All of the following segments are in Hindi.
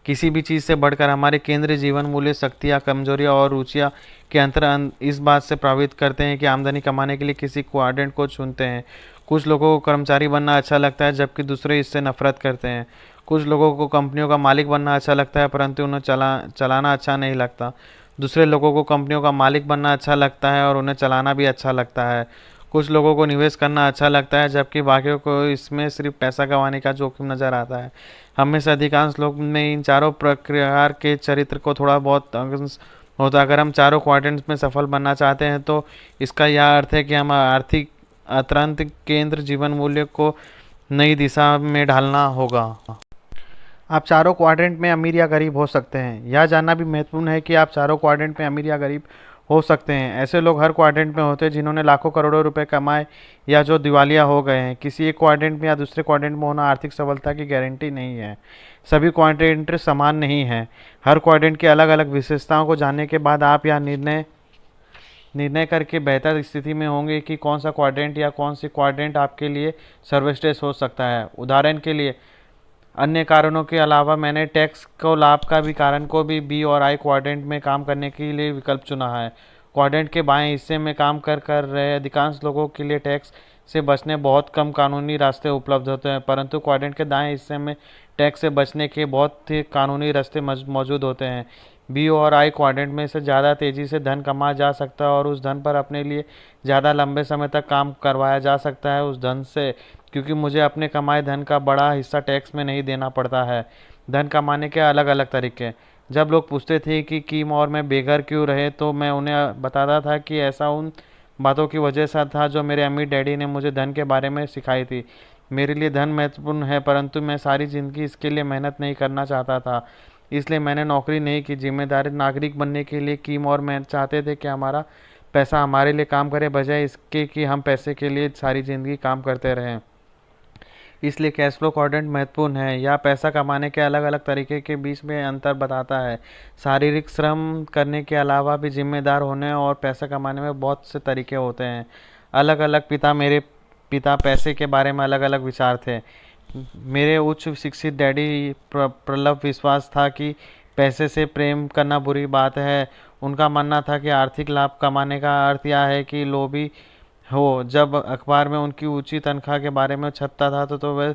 किसी भी चीज़ से बढ़कर हमारे केंद्रीय जीवन मूल्य, शक्तियाँ, कमजोरियाँ और रुचियाँ के अंतर इस बात से प्रभावित करते हैं कि आमदनी कमाने के लिए किसी क्वाड्रेंट को चुनते हैं। कुछ लोगों को कर्मचारी बनना अच्छा लगता है जबकि दूसरे इससे नफरत करते हैं। कुछ लोगों को कंपनियों का मालिक बनना अच्छा लगता है परंतु उन्हें चलाना अच्छा नहीं लगता। दूसरे लोगों को कंपनियों का मालिक बनना अच्छा लगता है और उन्हें चलाना भी अच्छा लगता है। कुछ लोगों को निवेश करना अच्छा लगता है जबकि बाकियों को इसमें सिर्फ पैसा कमाने का जोखिम नजर आता है। हम में से अधिकांश लोग में इन चारों प्रकार के चरित्र को थोड़ा बहुत अंश होता है। अगर हम चारों क्वाड्रेंट्स में सफल बनना चाहते हैं तो इसका यह अर्थ है कि हम आर्थिक अतंत्र केंद्र जीवन मूल्य को नई दिशा में ढालना होगा। आप चारों क्वाड्रेंट में अमीर या गरीब हो सकते हैं। यह जानना भी महत्वपूर्ण है कि आप चारों क्वाड्रेंट में अमीर या गरीब हो सकते हैं। ऐसे लोग हर क्वाड्रेंट में होते हैं जिन्होंने लाखों करोड़ों रुपए कमाए या जो दिवालिया हो गए हैं। किसी एक क्वाड्रेंट में या दूसरे क्वाड्रेंट में होना आर्थिक सफलता की गारंटी नहीं है। सभी क्वाड्रेंट समान नहीं हैं। हर क्वाड्रेंट की अलग अलग विशेषताओं को जानने के बाद आप यह निर्णय करके बेहतर स्थिति में होंगे कि कौन सा क्वाड्रेंट या कौन सी क्वाड्रेंट आपके लिए सर्वश्रेष्ठ हो सकता है। उदाहरण के लिए, अन्य कारणों के अलावा मैंने टैक्स को लाभ का भी कारण को भी बी और आई क्वाड्रेंट में काम करने के लिए विकल्प चुना है। क्वाड्रेंट के बाएं हिस्से में काम कर रहे अधिकांश लोगों के लिए टैक्स से बचने बहुत कम कानूनी रास्ते उपलब्ध होते हैं, परंतु क्वाड्रेंट के दाएं हिस्से में टैक्स से बचने के बहुत ही कानूनी रास्ते मौजूद होते हैं। बी और आई क्वाड्रेंट में से ज़्यादा तेज़ी से धन कमाया जा सकता है और उस धन पर अपने लिए ज़्यादा लंबे समय तक काम करवाया जा सकता है उस धन से, क्योंकि मुझे अपने कमाए धन का बड़ा हिस्सा टैक्स में नहीं देना पड़ता है। धन कमाने के अलग अलग तरीके। जब लोग पूछते थे कि किम और मैं बेघर क्यों रहे तो मैं उन्हें बताता था कि ऐसा उन बातों की वजह से था जो मेरे अमीर डैडी ने मुझे धन के बारे में सिखाई थी। मेरे लिए धन महत्वपूर्ण है परंतु मैं सारी ज़िंदगी इसके लिए मेहनत नहीं करना चाहता था, इसलिए मैंने नौकरी नहीं की। जिम्मेदार नागरिक बनने के लिए किम और मैं चाहते थे कि हमारा पैसा हमारे लिए काम करे बजाय इसके कि हम पैसे के लिए सारी ज़िंदगी काम करते रहें। इसलिए कैश फ्लो क्वाड्रेंट महत्वपूर्ण है। यह पैसा कमाने के अलग अलग तरीके के बीच में अंतर बताता है। शारीरिक श्रम करने के अलावा भी जिम्मेदार होने और पैसा कमाने में बहुत से तरीके होते हैं। अलग अलग मेरे पिता पैसे के बारे में अलग अलग विचार थे। मेरे उच्च शिक्षित डैडी प्रबल विश्वास था कि पैसे से प्रेम करना बुरी बात है। उनका मानना था कि आर्थिक लाभ कमाने का अर्थ यह है कि लोभी हो। जब अखबार में उनकी ऊंची तनख्वाह के बारे में छपता था तो वे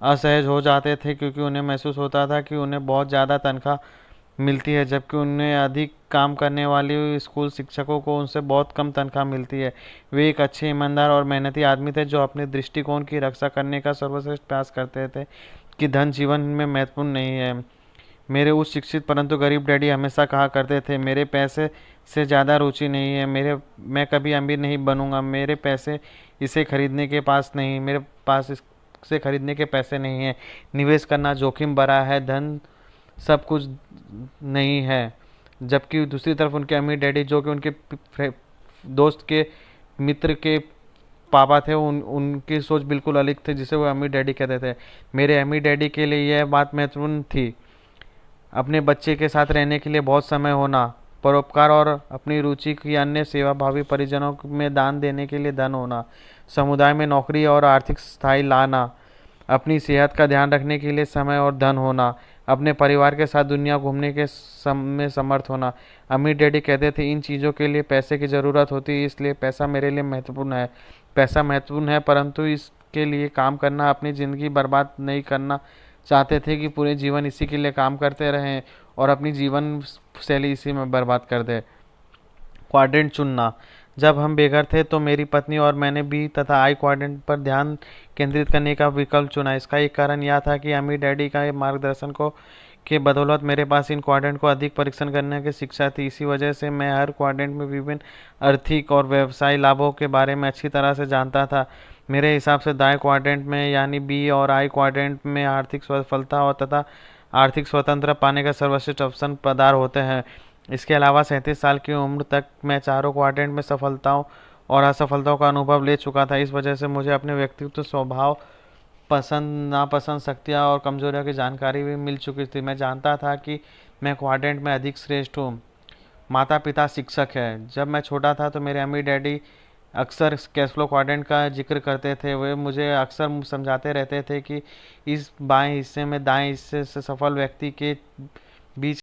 असहज हो जाते थे क्योंकि उन्हें महसूस होता था कि उन्हें बहुत ज़्यादा तनख्वाह मिलती है जबकि उन्हें अधिक काम करने वाले स्कूल शिक्षकों को उनसे बहुत कम तनख्वाह मिलती है। वे एक अच्छे, ईमानदार और मेहनती आदमी थे जो अपने दृष्टिकोण की रक्षा करने का सर्वश्रेष्ठ प्रयास करते थे कि धन जीवन में महत्वपूर्ण नहीं है। मेरे उच्च शिक्षित परंतु गरीब डैडी हमेशा कहा करते थे, मेरे पैसे से ज़्यादा रुचि नहीं है। मैं कभी अमीर नहीं बनूंगा। मेरे पैसे इसे खरीदने के पास नहीं, मेरे पास इसे खरीदने के पैसे नहीं है। निवेश करना जोखिम भरा है। धन सब कुछ नहीं है। जबकि दूसरी तरफ उनके अमीर डैडी जो कि उनके दोस्त के मित्र के पापा थे, उनकी सोच बिल्कुल अलग थी जिसे वो अमीर डैडी कहते थे। मेरे अमीर डैडी के लिए यह बात महत्वपूर्ण थी अपने बच्चे के साथ रहने के लिए बहुत समय होना, परोपकार और अपनी रुचि की अन्य सेवाभावी परिजनों में दान देने के लिए धन होना, समुदाय में नौकरी और आर्थिक स्थायी लाना, अपनी सेहत का ध्यान रखने के लिए समय और धन होना, अपने परिवार के साथ दुनिया घूमने के में समर्थ होना। अमीर डैडी कहते थे इन चीज़ों के लिए पैसे की ज़रूरत होती है, इसलिए पैसा मेरे लिए महत्वपूर्ण है। पैसा महत्वपूर्ण है परंतु इसके लिए काम करना, अपनी ज़िंदगी बर्बाद नहीं करना चाहते थे कि पूरे जीवन इसी के लिए काम करते रहें और अपनी जीवन शैली इसी में बर्बाद कर दे। क्वाड्रेंट चुनना। जब हम बेघर थे तो मेरी पत्नी और मैंने बी तथा आई क्वाड्रेंट पर ध्यान केंद्रित करने का विकल्प चुना। इसका एक कारण यह था कि अमीर डैडी का मार्गदर्शन को के बदौलत मेरे पास इन क्वाड्रेंट को अधिक परीक्षण करने की शिक्षा थी। इसी वजह से मैं हर क्वाड्रेंट में विभिन्न आर्थिक और व्यवसाय लाभों के बारे में अच्छी तरह से जानता था। मेरे हिसाब से दाएं क्वाड्रेंट में यानी बी और आई क्वाड्रेंट में आर्थिक सफलता और तथा आर्थिक स्वतंत्रता पाने का सर्वश्रेष्ठ अवसर प्रदान होते हैं। इसके अलावा 37 साल की उम्र तक मैं चारों क्वाड्रेंट में सफलताओं और असफलताओं का अनुभव ले चुका था। इस वजह से मुझे अपने व्यक्तित्व, स्वभाव, पसंद नापसंद, शक्तियाँ और कमजोरियों की जानकारी भी मिल चुकी थी। मैं जानता था कि मैं क्वाड्रेंट में अधिक श्रेष्ठ हूँ। माता पिता शिक्षक है। जब मैं छोटा था तो मेरे अमीर डैडी अक्सर कैश फ्लो क्वाड्रेंट का जिक्र करते थे। वे मुझे अक्सर समझाते रहते थे कि इस बाएं हिस्से में दाएं हिस्से से सफल व्यक्ति के बीच